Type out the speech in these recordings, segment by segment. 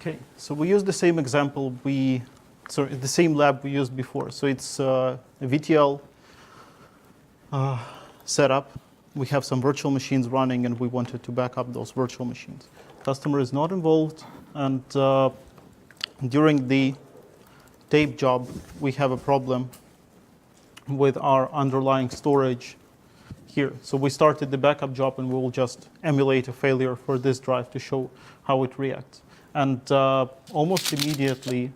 Okay, so we use the same example the same lab we used before. So it's a VTL setup. We have some virtual machines running, and we wanted to back up those virtual machines. Customer is not involved, and during the tape job, we have a problem with our underlying storage here. So we started the backup job, and we will just emulate a failure for this drive to show how it reacts. And almost immediately,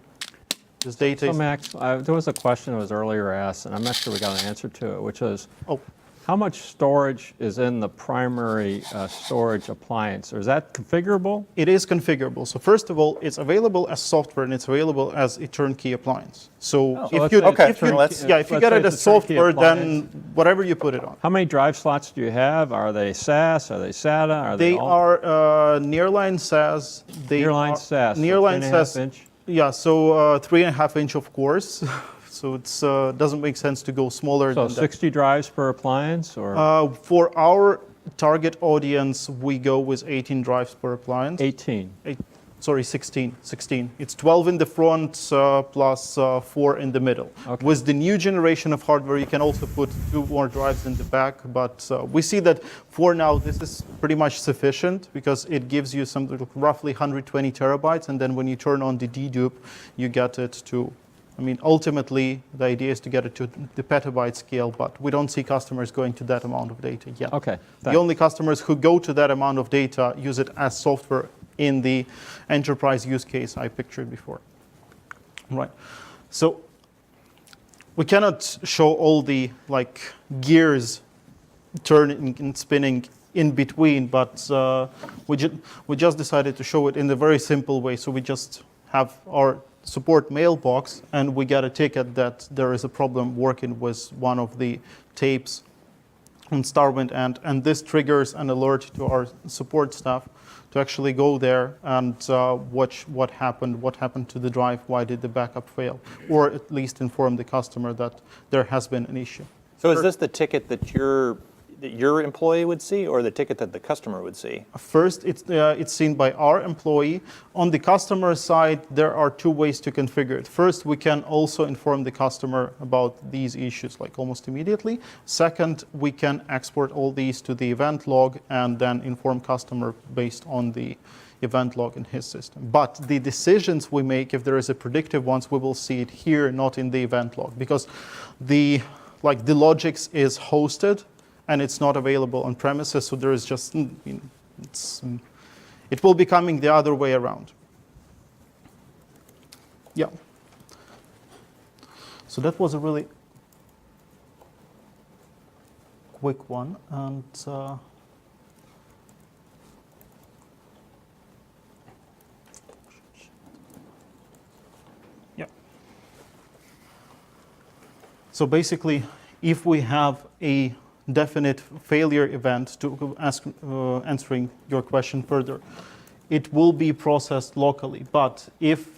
this data So Max, there was a question that was earlier asked, and I'm not sure we got an answer to it, which is, how much storage is in the primary storage appliance? Or is that configurable? It is configurable. So first of all, it's available as software, and it's available as a turnkey appliance. So if you get it as software, then whatever you put it on. How many drive slots do you have? Are they SAS? Are they SATA? Are they are nearline SAS. Nearline SAS. Nearline SAS. 3.5 inch? Yeah, so 3.5 inch, of course. So it doesn't make sense to go smaller than that. So 60 drives per appliance? Or? For our target audience, we go with 18 drives per appliance. 18? 16. It's 12 in the front plus 4 in the middle. Okay. With the new generation of hardware, you can also put 2 more drives in the back. But we see that for now, this is pretty much sufficient because it gives you something like roughly 120 terabytes. And then when you turn on the dedupe, you get it to, ultimately, the idea is to get it to the petabyte scale, but we don't see customers going to that amount of data yet. Okay. The only customers who go to that amount of data use it as software in the enterprise use case I pictured before. Right. So we cannot show all the gears turning and spinning in between, but we just decided to show it in a very simple way. So we just have our support mailbox, and we get a ticket that there is a problem working with one of the tapes on StarWind, and this triggers an alert to our support staff to actually go there and watch what happened to the drive, why did the backup fail, or at least inform the customer that there has been an issue. So is this the ticket that your employee would see, or the ticket that the customer would see? First, it's seen by our employee. On the customer side, there are 2 ways to configure it. First, we can also inform the customer about these issues almost immediately. Second, we can export all these to the event log and then inform customer based on the event log in his system. But the decisions we make, if there is a predictive ones, we will see it here, not in the event log, because the logics is hosted and it's not available on premises, so there is just, it will be coming the other way around. Yeah. So that was a really quick one, and yeah. So basically, if we have a definite failure event, to answering your question further, it will be processed locally. But if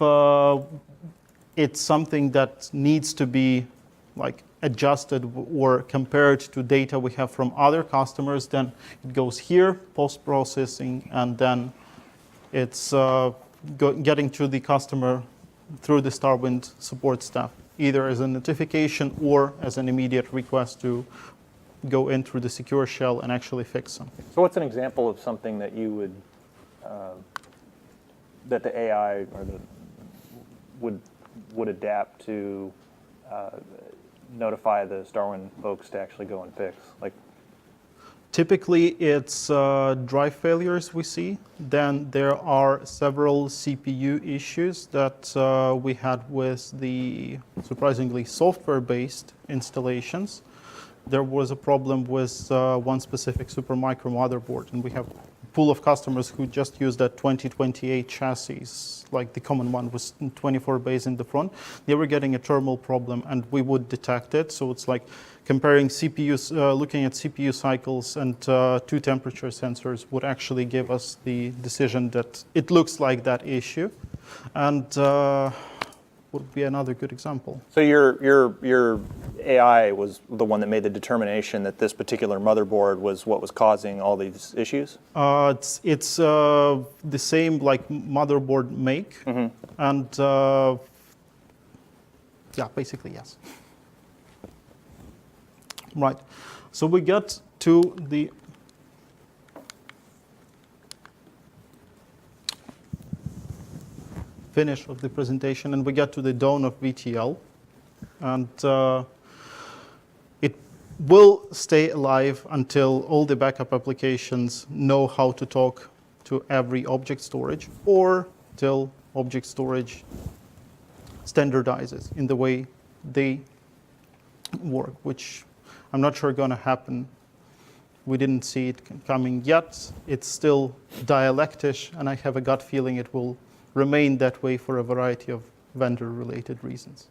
it's something that needs to be adjusted or compared to data we have from other customers, then it goes here, post-processing, and then it's getting to the customer through the StarWind support staff, either as a notification or as an immediate request to go in through the secure shell and actually fix something. So what's an example of something that you would, that the AI would adapt to notify the StarWind folks to actually go and fix? Typically, it's drive failures we see. Then there are several CPU issues that we had with the surprisingly software-based installations. There was a problem with one specific Supermicro motherboard, and we have a pool of customers who just use that 2028 chassis, the common one with 24 bays in the front. They were getting a thermal problem, and we would detect it. So it's comparing CPUs, looking at CPU cycles, and 2 temperature sensors would actually give us the decision that it looks like that issue. And would be another good example. So your AI was the one that made the determination that this particular motherboard was what was causing all these issues? It's the same like motherboard make, and yeah, basically yes. Right. So we get to the finish of the presentation, and we get to the dawn of VTL, and it will stay alive until all the backup applications know how to talk to every object storage, or till object storage standardizes in the way they work, which I'm not sure going to happen. We didn't see it coming yet. It's still dialectish, and I have a gut feeling it will remain that way for a variety of vendor-related reasons.